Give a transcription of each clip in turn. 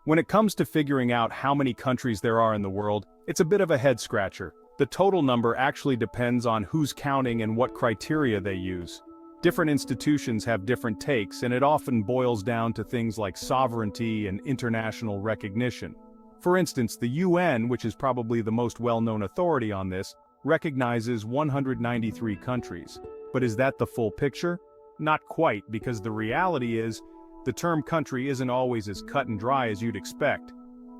When it comes to figuring out how many countries there are in the world, it's a bit of a head-scratcher. The total number actually depends on who's counting and what criteria they use. Different institutions have different takes, and it often boils down to things like sovereignty and international recognition. For instance, the UN, which is probably the most well-known authority on this, recognizes 193 countries. But is that the full picture? Not quite, because the reality is, the term country isn't always as cut and dry as you'd expect.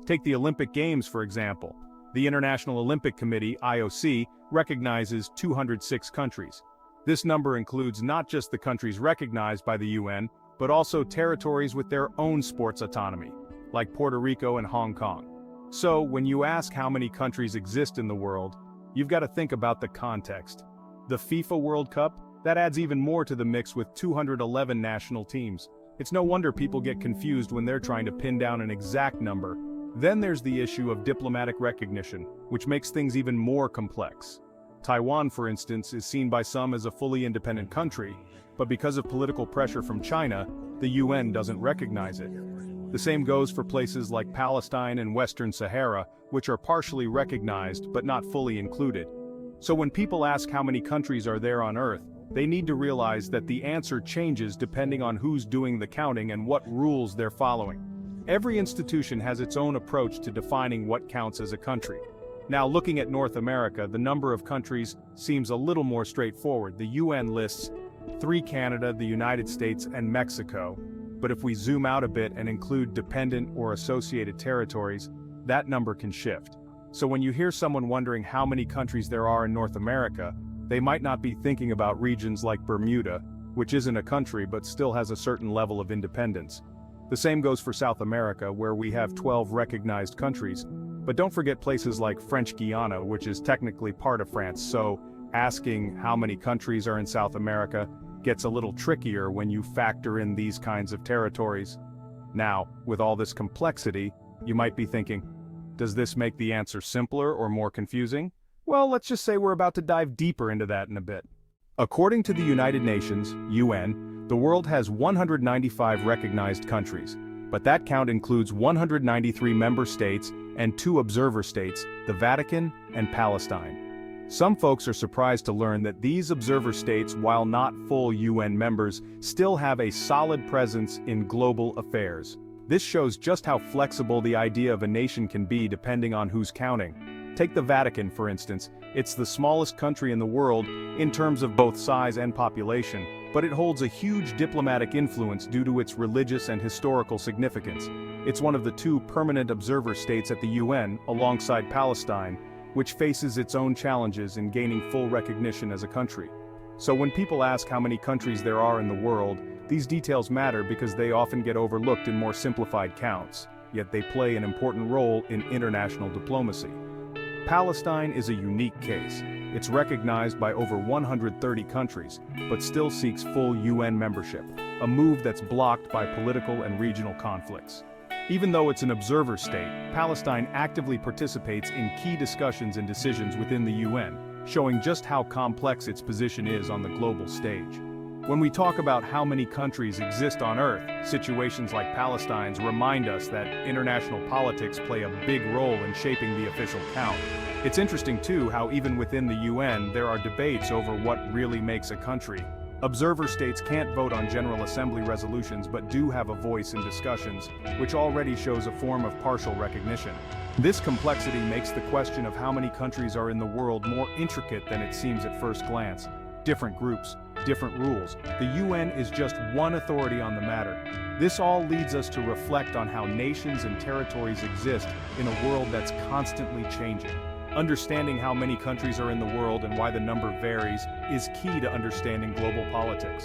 Take the Olympic Games, for example. The International Olympic Committee, IOC, recognizes 206 countries. This number includes not just the countries recognized by the UN, but also territories with their own sports autonomy, like Puerto Rico and Hong Kong. So, when you ask how many countries exist in the world, you've got to think about the context. The FIFA World Cup? That adds even more to the mix with 211 national teams. It's no wonder people get confused when they're trying to pin down an exact number. Then there's the issue of diplomatic recognition, which makes things even more complex. Taiwan, for instance, is seen by some as a fully independent country, but because of political pressure from China, the UN doesn't recognize it. The same goes for places like Palestine and Western Sahara, which are partially recognized but not fully included. So when people ask how many countries are there on Earth, they need to realize that the answer changes depending on who's doing the counting and what rules they're following. Every institution has its own approach to defining what counts as a country. Now, looking at North America, the number of countries seems a little more straightforward. The UN lists 3: Canada, the United States, and Mexico. But if we zoom out a bit and include dependent or associated territories, that number can shift. So when you hear someone wondering how many countries there are in North America, they might not be thinking about regions like Bermuda, which isn't a country but still has a certain level of independence. The same goes for South America, where we have 12 recognized countries. But don't forget places like French Guiana, which is technically part of France, so asking how many countries are in South America gets a little trickier when you factor in these kinds of territories. Now, with all this complexity, you might be thinking, does this make the answer simpler or more confusing? Well, let's just say we're about to dive deeper into that in a bit. According to the United Nations, UN, the world has 195 recognized countries, but that count includes 193 member states and 2 observer states, the Vatican and Palestine. Some folks are surprised to learn that these observer states, while not full UN members, still have a solid presence in global affairs. This shows just how flexible the idea of a nation can be depending on who's counting. Take the Vatican, for instance. It's the smallest country in the world in terms of both size and population, but it holds a huge diplomatic influence due to its religious and historical significance. It's one of the 2 permanent observer states at the UN, alongside Palestine, which faces its own challenges in gaining full recognition as a country. So when people ask how many countries there are in the world, these details matter because they often get overlooked in more simplified counts, yet they play an important role in international diplomacy. Palestine is a unique case. It's recognized by over 130 countries, but still seeks full UN membership, a move that's blocked by political and regional conflicts. Even though it's an observer state, Palestine actively participates in key discussions and decisions within the UN, showing just how complex its position is on the global stage. When we talk about how many countries exist on Earth, situations like Palestine's remind us that international politics play a big role in shaping the official count. It's interesting too how even within the UN there are debates over what really makes a country. Observer states can't vote on General Assembly resolutions but do have a voice in discussions, which already shows a form of partial recognition. This complexity makes the question of how many countries are in the world more intricate than it seems at first glance. Different groups, different rules. The UN is just one authority on the matter. This all leads us to reflect on how nations and territories exist in a world that's constantly changing. Understanding how many countries are in the world and why the number varies is key to understanding global politics.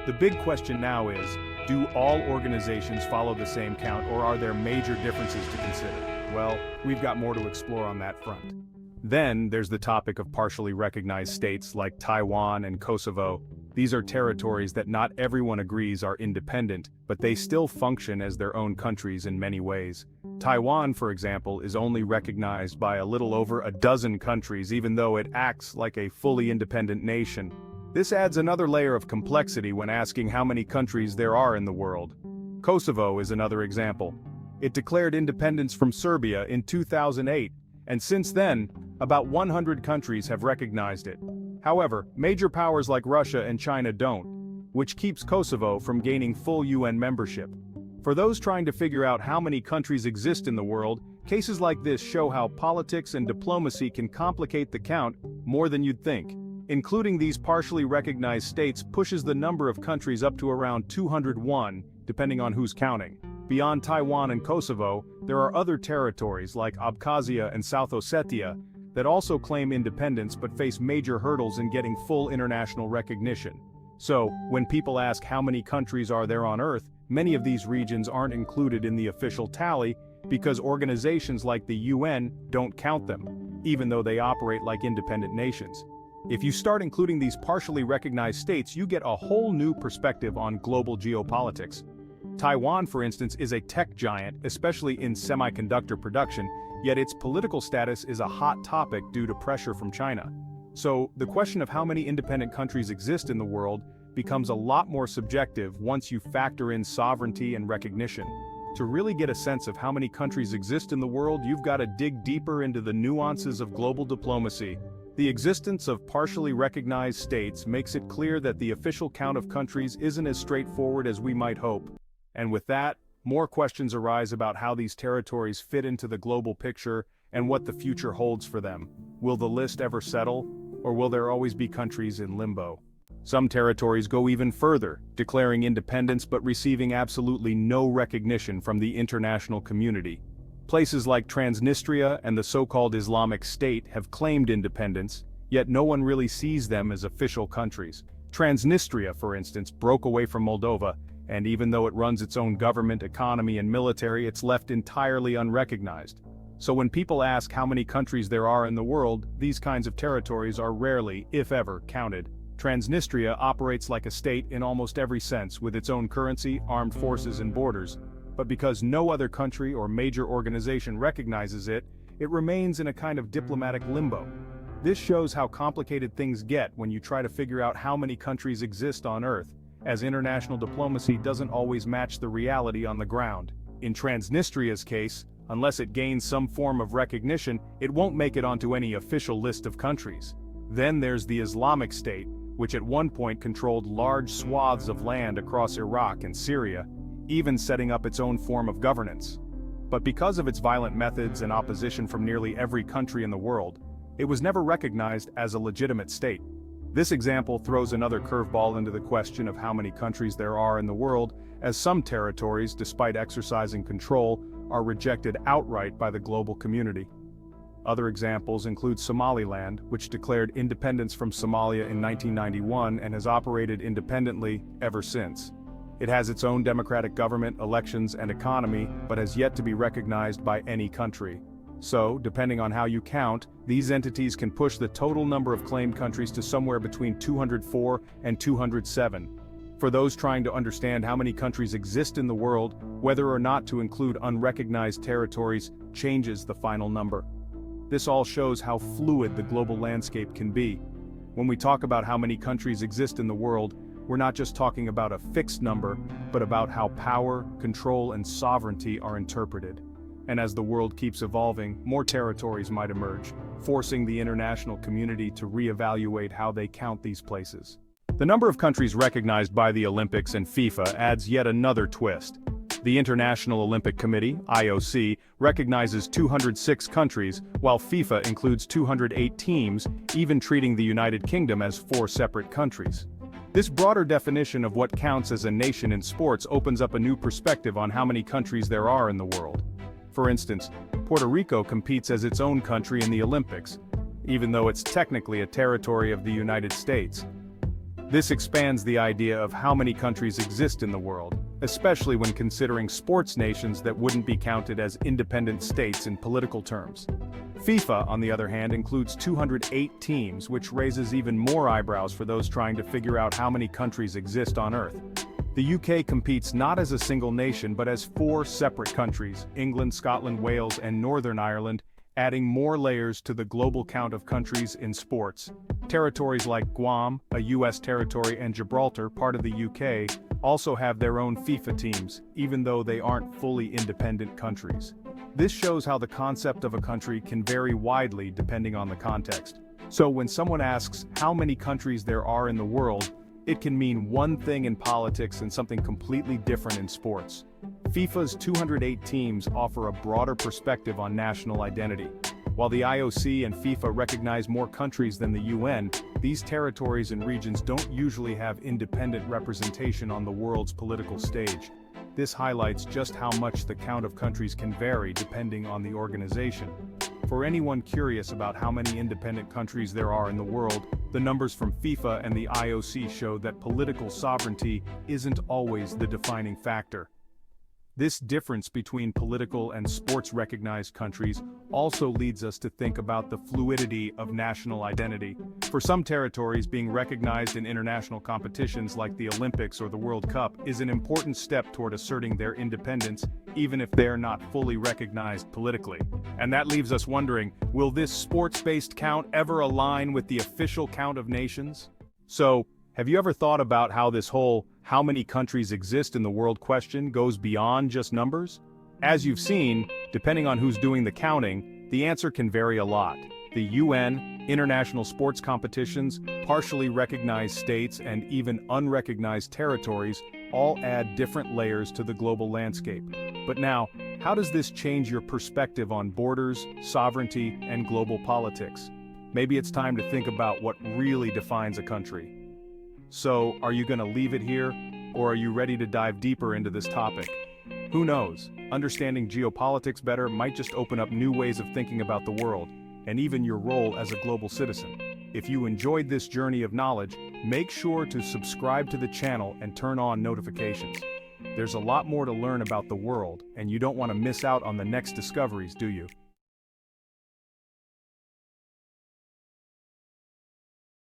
The big question now is, do all organizations follow the same count, or are there major differences to consider? Well, we've got more to explore on that front. Then there's the topic of partially recognized states like Taiwan and Kosovo. These are territories that not everyone agrees are independent, but they still function as their own countries in many ways. Taiwan, for example, is only recognized by a little over a dozen countries, even though it acts like a fully independent nation. This adds another layer of complexity when asking how many countries there are in the world. Kosovo is another example. It declared independence from Serbia in 2008, and since then, about 100 countries have recognized it. However, major powers like Russia and China don't, which keeps Kosovo from gaining full UN membership. For those trying to figure out how many countries exist in the world, cases like this show how politics and diplomacy can complicate the count more than you'd think. Including these partially recognized states pushes the number of countries up to around 201, depending on who's counting. Beyond Taiwan and Kosovo, there are other territories like Abkhazia and South Ossetia that also claim independence but face major hurdles in getting full international recognition. So, when people ask how many countries are there on Earth, many of these regions aren't included in the official tally because organizations like the UN don't count them, even though they operate like independent nations. If you start including these partially recognized states, you get a whole new perspective on global geopolitics. Taiwan, for instance, is a tech giant, especially in semiconductor production, yet its political status is a hot topic due to pressure from China. So, the question of how many independent countries exist in the world becomes a lot more subjective once you factor in sovereignty and recognition. To really get a sense of how many countries exist in the world, you've got to dig deeper into the nuances of global diplomacy. The existence of partially recognized states makes it clear that the official count of countries isn't as straightforward as we might hope. And with that, more questions arise about how these territories fit into the global picture and what the future holds for them. Will the list ever settle, or will there always be countries in limbo? Some territories go even further, declaring independence but receiving absolutely no recognition from the international community. Places like Transnistria and the so-called Islamic State have claimed independence, yet no one really sees them as official countries. Transnistria, for instance, broke away from Moldova, and even though it runs its own government, economy, and military, it's left entirely unrecognized. So when people ask how many countries there are in the world, these kinds of territories are rarely, if ever, counted. Transnistria operates like a state in almost every sense, with its own currency, armed forces, and borders. But because no other country or major organization recognizes it, it remains in a kind of diplomatic limbo. This shows how complicated things get when you try to figure out how many countries exist on Earth, as international diplomacy doesn't always match the reality on the ground. In Transnistria's case, unless it gains some form of recognition, it won't make it onto any official list of countries. Then there's the Islamic State, which at one point controlled large swaths of land across Iraq and Syria, even setting up its own form of governance. But because of its violent methods and opposition from nearly every country in the world, it was never recognized as a legitimate state. This example throws another curveball into the question of how many countries there are in the world, as some territories, despite exercising control, are rejected outright by the global community. Other examples include Somaliland, which declared independence from Somalia in 1991 and has operated independently ever since. It has its own democratic government, elections, and economy, but has yet to be recognized by any country. So, depending on how you count, these entities can push the total number of claimed countries to somewhere between 204 and 207. For those trying to understand how many countries exist in the world, whether or not to include unrecognized territories changes the final number. This all shows how fluid the global landscape can be. When we talk about how many countries exist in the world, we're not just talking about a fixed number, but about how power, control, and sovereignty are interpreted. And as the world keeps evolving, more territories might emerge, forcing the international community to reevaluate how they count these places. The number of countries recognized by the Olympics and FIFA adds yet another twist. The International Olympic Committee, IOC, recognizes 206 countries, while FIFA includes 208 teams, even treating the United Kingdom as 4 separate countries. This broader definition of what counts as a nation in sports opens up a new perspective on how many countries there are in the world. For instance, Puerto Rico competes as its own country in the Olympics, even though it's technically a territory of the United States. This expands the idea of how many countries exist in the world, especially when considering sports nations that wouldn't be counted as independent states in political terms. FIFA, on the other hand, includes 208 teams, which raises even more eyebrows for those trying to figure out how many countries exist on Earth. The UK competes not as a single nation but as 4 separate countries: England, Scotland, Wales, and Northern Ireland, adding more layers to the global count of countries in sports. Territories like Guam, a US territory, and Gibraltar, part of the UK, also have their own FIFA teams, even though they aren't fully independent countries. This shows how the concept of a country can vary widely depending on the context. So when someone asks how many countries there are in the world, it can mean one thing in politics and something completely different in sports. FIFA's 208 teams offer a broader perspective on national identity. While the IOC and FIFA recognize more countries than the UN, these territories and regions don't usually have independent representation on the world's political stage. This highlights just how much the count of countries can vary depending on the organization. For anyone curious about how many independent countries there are in the world, the numbers from FIFA and the IOC show that political sovereignty isn't always the defining factor. This difference between political and sports-recognized countries also leads us to think about the fluidity of national identity. For some territories, being recognized in international competitions like the Olympics or the World Cup is an important step toward asserting their independence, even if they're not fully recognized politically. And that leaves us wondering, will this sports-based count ever align with the official count of nations? So, have you ever thought about how this whole "how many countries exist in the world" question goes beyond just numbers? As you've seen, depending on who's doing the counting, the answer can vary a lot. The UN, international sports competitions, partially recognized states, and even unrecognized territories all add different layers to the global landscape. But now, how does this change your perspective on borders, sovereignty, and global politics? Maybe it's time to think about what really defines a country. So, are you going to leave it here, or are you ready to dive deeper into this topic? Who knows? Understanding geopolitics better might just open up new ways of thinking about the world, and even your role as a global citizen. If you enjoyed this journey of knowledge, make sure to subscribe to the channel and turn on notifications. There's a lot more to learn about the world, and you don't want to miss out on the next discoveries, do you?